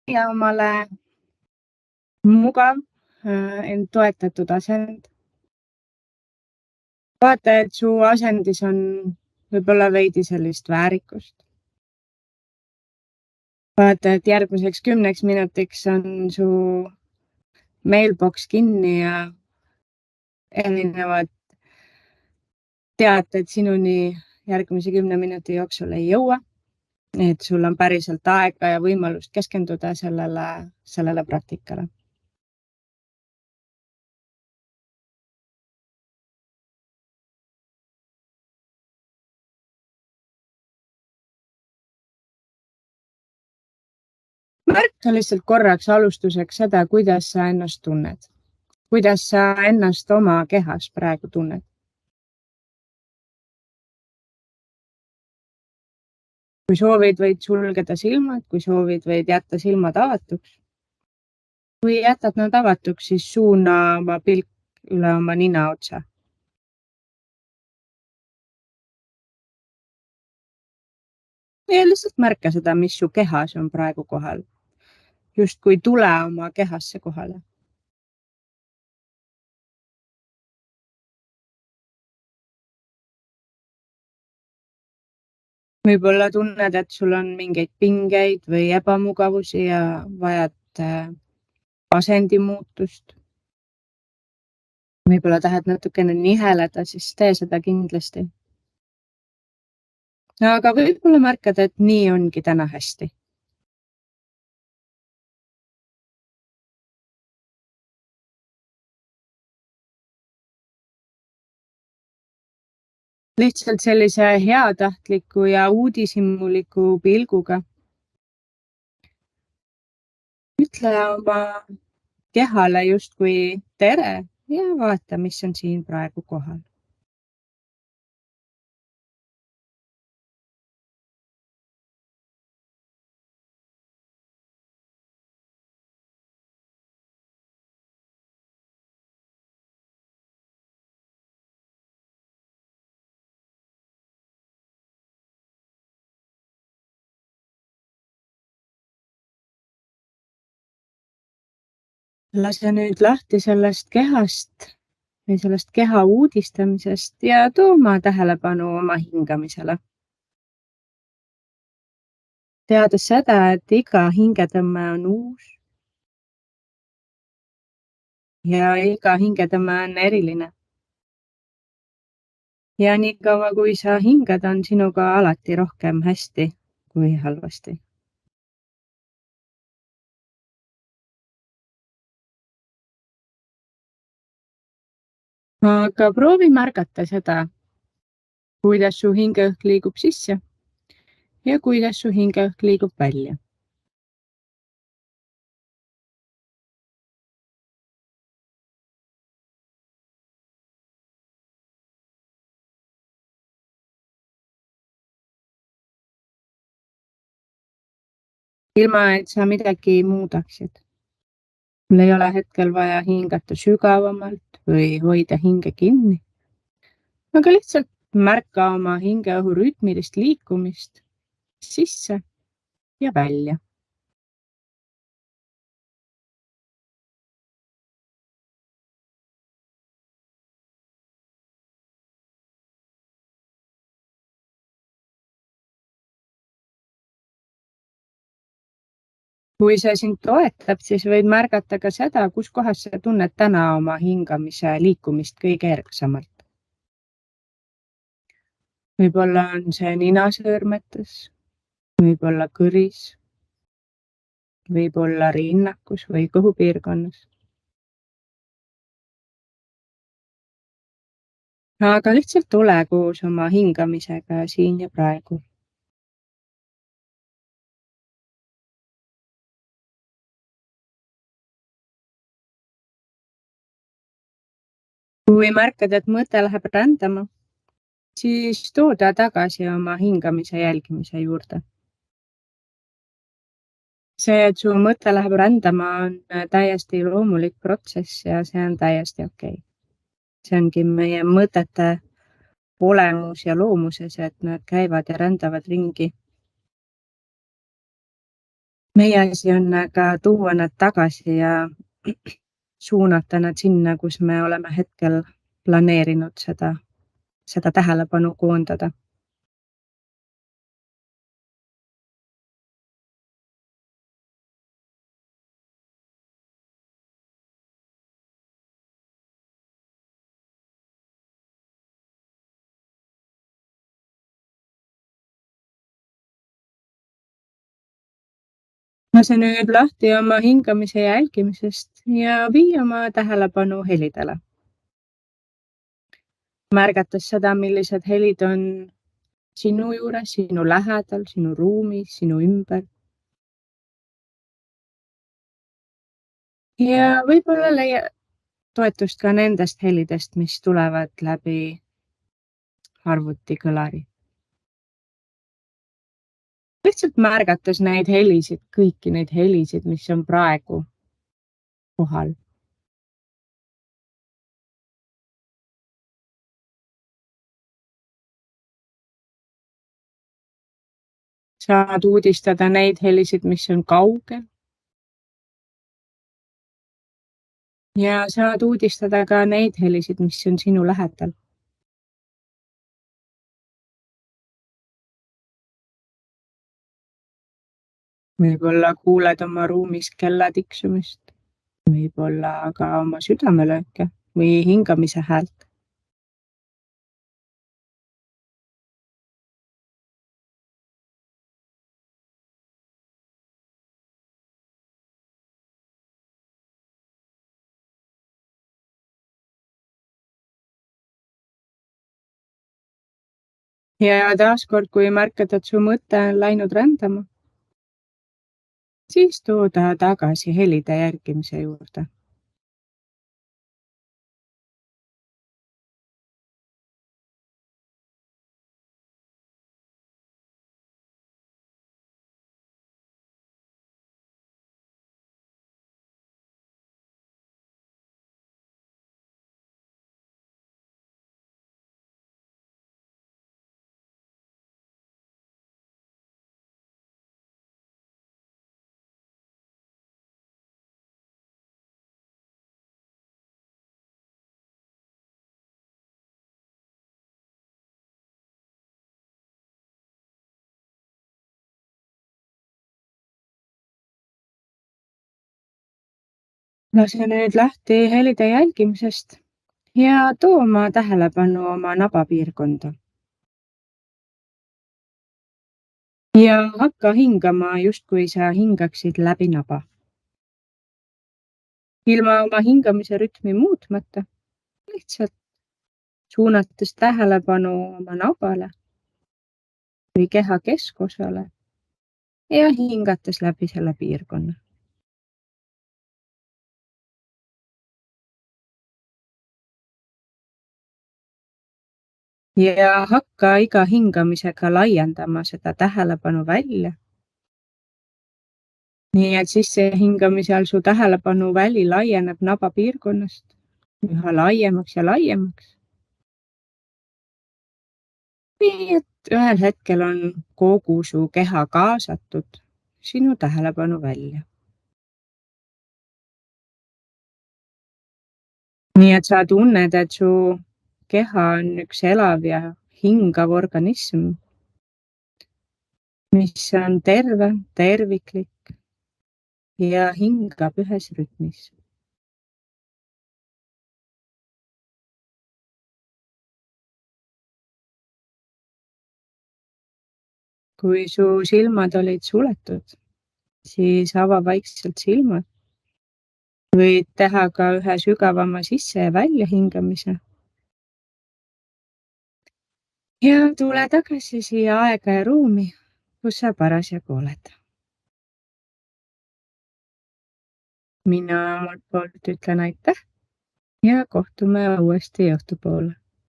ja omale mugav, ent toetatud asend. Vaata, et su asendis on võib-olla veidi sellist väärikust. Vaata, et järgmiseks 10 minutiks on su mailbox kinni ja erinevad teated sinuni järgmise 10 minuti jooksul ei jõua. Et sul on päriselt aega ja võimalust keskenduda sellele praktikale. Märka lihtsalt korraks alustuseks seda, kuidas sa ennast tunned. Kuidas sa ennast oma kehas praegu tunned. Kui soovid, võid sulgeda silmad, kui soovid, võid jätta silmad avatuks. Kui jätad nad avatuks, siis suuna oma pilk üle oma nina otsa. Ja lihtsalt märka seda, mis su kehas on praegu kohal. Just kui tule oma kehasse kohale. Võib-olla tunned, et sul on mingeid pingeid või ebamugavusi ja vajad asendimuutust. Võib-olla tahad natukene niheleda, siis tee seda kindlasti. Aga võib-olla märkad, et nii ongi täna hästi. Lihtsalt sellise heatahtliku ja uudishimuliku pilguga. Ütle oma kehale justkui tere ja vaata, mis on siin praegu kohal. Lase nüüd lahti sellest kehast või sellest keha uudistamisest ja too oma tähelepanu oma hingamisele. Teades seda, et iga hingetõmme on uus ja iga hingetõmme on eriline. Ja nii kaua, kui sa hingad, on sinuga alati rohkem hästi kui halvasti. Aga proovi märgata seda, kuidas su hingeõhk liigub sisse ja kuidas su hingeõhk liigub välja. Ilma, et sa midagi muudaksid. Sul ei ole hetkel vaja hingata sügavamalt või hoida hinge kinni. Aga lihtsalt märka oma hingeõhu rütmilist liikumist sisse ja välja. Kui see sind toetab, siis võid märgata ka seda, kus kohas sa tunned täna oma hingamise liikumist kõige erksamalt. Võib-olla on see ninasõõrmetes, võib-olla kõris, võib-olla rinnakus või kõhupiirkonnas. Aga lihtsalt ole koos oma hingamisega siin ja praegu. Kui märkad, et mõte läheb rändama, siis too ta tagasi oma hingamise jälgimise juurde. See, et su mõte läheb rändama, on täiesti loomulik protsess ja see on täiesti okei. See ongi meie mõtete olemus ja loomuses, et nad käivad ja rändavad ringi. meie asi on aga tuua nad tagasi ja suunata nad sinna, kus me oleme hetkel planeerinud seda tähelepanu koondada. lase nüüd lahti oma hingamise jälgimisest ja vii oma tähelepanu helidele. Märgates seda, millised helid on sinu juures, sinu lähedal, sinu ruumis, sinu ümber. Ja võib-olla leia toetust ka nendest helidest, mis tulevad läbi arvutikõlari. Lihtsalt märgates neid helisid, kõiki neid helisid, mis on praegu kohal. Saad uudistada neid helisid, mis on kaugel. Ja saad uudistada ka neid helisid, mis on sinu lähedal. Võib-olla kuuled oma ruumis kella tiksumist, võib-olla ka oma südamelööke või hingamise häält. Ja taaskord, kui märkad, et su mõte on läinud rändama, siis too ta tagasi helide järgimise juurde. Lase nüüd lahti helide jälgimisest ja too oma tähelepanu oma nabapiirkonda. Ja hakka hingama, justkui sa hingaksid läbi naba. Ilma oma hingamise rütmi muutmata, lihtsalt suunates tähelepanu oma nabale või keha keskosale ja hingates läbi selle piirkonna. Ja hakka iga hingamisega laiendama seda tähelepanu välja. Nii et sissehingamisel su tähelepanu väli laieneb nabapiirkonnast üha laiemaks ja laiemaks. Nii et ühel hetkel on kogu su keha kaasatud sinu tähelepanu välja. Nii et sa tunned, et su keha on üks elav ja hingav organism, mis on terve, terviklik ja hingab ühes rütmis. Kui su silmad olid suletud, siis ava vaikselt silmad. Võid teha ka ühe sügavama sisse- ja väljahingamise. Ja tule tagasi siia aega ja ruumi, kus sa parasjagu oled. Mina omalt poolt ütlen aitäh ja kohtume uuesti õhtupoole.